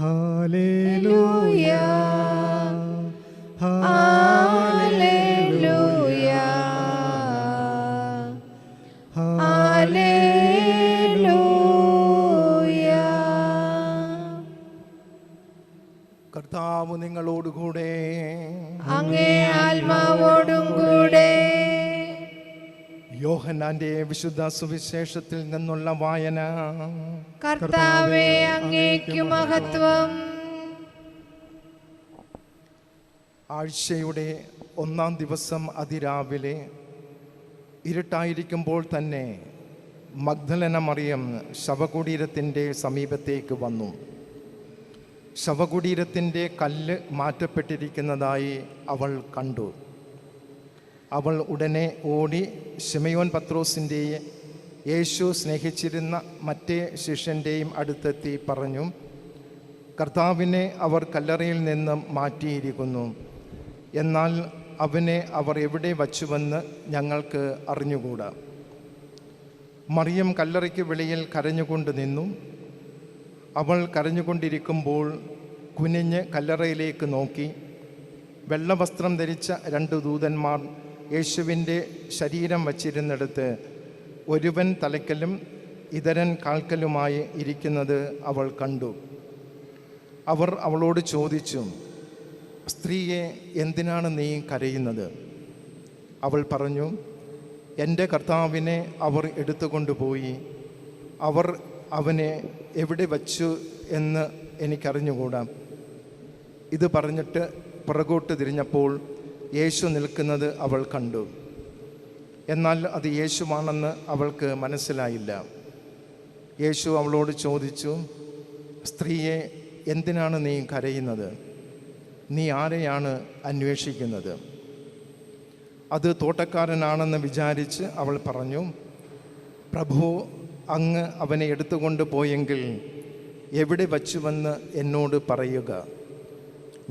Hallelujah hallelujah hallelujah. കർത്താവ് നിങ്ങളോടുകൂടെ, അങ്ങേ ആത്മാവോടും കൂടെ. യോഹന്നാന്റെ വിശുദ്ധ സുവിശേഷത്തിൽ നിന്നുള്ള വായന. കർത്താവേ, അങ്ങേക്കു മഹത്വം. ആഴ്ചയുടെ ഒന്നാം ദിവസം അതിരാവിലെ ഇരുട്ടായിരിക്കുമ്പോൾ തന്നെ മഗ്ദലന മറിയം ശവകുടീരത്തിൻ്റെ സമീപത്തേക്ക് വന്നു. ശവകുടീരത്തിൻ്റെ കല്ല് മാറ്റപ്പെട്ടിരിക്കുന്നതായി അവൾ കണ്ടു. അവൾ ഉടനെ ഓടി ശിമയോൻ പത്രോസിൻ്റെയും യേശു സ്നേഹിച്ചിരുന്ന മറ്റേ ശിഷ്യൻ്റെയും അടുത്തെത്തി പറഞ്ഞു, കർത്താവിനെ അവർ കല്ലറയിൽ നിന്ന് മാറ്റിയിരിക്കുന്നു. എന്നാൽ അവനെ അവർ എവിടെ വച്ചുവെന്ന് ഞങ്ങൾക്ക് അറിഞ്ഞുകൂടാ. മറിയം കല്ലറയ്ക്ക് വെളിയിൽ കരഞ്ഞുകൊണ്ട് നിന്നു. അവൾ കരഞ്ഞുകൊണ്ടിരിക്കുമ്പോൾ കുനിഞ്ഞ് കല്ലറയിലേക്ക് നോക്കി. വെള്ളവസ്ത്രം ധരിച്ച 2 ദൂതന്മാർ യേശുവിൻ്റെ ശരീരം വച്ചിരുന്നിടത്ത് ഒരുവൻ തലയ്ക്കലും ഇതരൻ കാൽക്കലുമായി ഇരിക്കുന്നത് അവൾ കണ്ടു. അവർ അവളോട് ചോദിച്ചു, സ്ത്രീയെ, എന്തിനാണ് നീ കരയുന്നത്? അവൾ പറഞ്ഞു, എൻ്റെ കർത്താവിനെ അവർ എടുത്തുകൊണ്ടുപോയി. അവർ അവനെ എവിടെ വച്ചു എന്ന് എനിക്കറിഞ്ഞുകൂടാ. ഇത് പറഞ്ഞിട്ട് പുറകോട്ട് തിരിഞ്ഞപ്പോൾ യേശു നിൽക്കുന്നത് അവൾ കണ്ടു. എന്നാൽ അത് യേശുവാണെന്ന് അവൾക്ക് മനസ്സിലായില്ല. യേശു അവളോട് ചോദിച്ചു, സ്ത്രീയെ, എന്തിനാണ് നീ കരയുന്നത്? നീ ആരെയാണ് അന്വേഷിക്കുന്നത്? അത് തോട്ടക്കാരനാണെന്ന് വിചാരിച്ച് അവൾ പറഞ്ഞു, പ്രഭു, അങ്ങ് അവനെ എടുത്തുകൊണ്ട് പോയെങ്കിൽ എവിടെ വച്ചുവെന്ന് എന്നോട് പറയുക.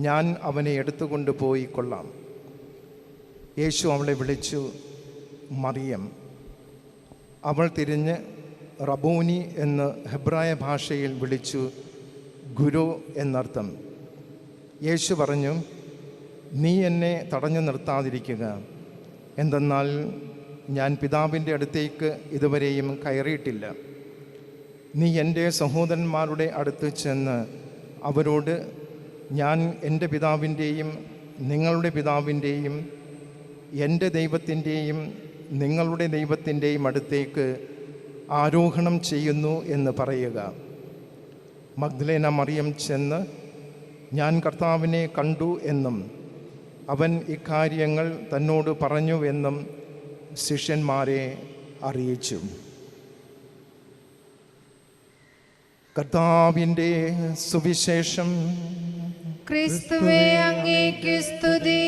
ഞാൻ അവനെ എടുത്തുകൊണ്ട് പോയി കൊള്ളാം. യേശു അവളെ വിളിച്ചു, മറിയം. അവൾ തിരിഞ്ഞ് റബൂനി എന്ന് ഹെബ്രായ ഭാഷയിൽ വിളിച്ചു, ഗുരു എന്നർത്ഥം. യേശു പറഞ്ഞു, നീ എന്നെ തടഞ്ഞു നിർത്താതിരിക്കുക. എന്തെന്നാൽ ഞാൻ പിതാവിൻ്റെ അടുത്തേക്ക് ഇതുവരെയും കയറിയിട്ടില്ല. നീ എൻ്റെ സഹോദരന്മാരുടെ അടുത്ത് ചെന്ന് അവരോട്, ഞാൻ എൻ്റെ പിതാവിൻ്റെയും നിങ്ങളുടെ പിതാവിൻ്റെയും എൻ്റെ ദൈവത്തിൻ്റെയും നിങ്ങളുടെ ദൈവത്തിൻ്റെയും അടുത്തേക്ക് ആരോഹണം ചെയ്യുന്നു എന്ന് പറയുക. മഗ്ദലേന മറിയം ചെന്ന്, ഞാൻ കർത്താവിനെ കണ്ടു എന്നും അവൻ ഇക്കാര്യങ്ങൾ തന്നോട് പറഞ്ഞുവെന്നും ശിഷ്യന്മാരെ അറിയിച്ചു. കർത്താവിൻ്റെ സുവിശേഷം. ക്രിസ്തുവേ, അങ്ങേക്കു സ്തുതി.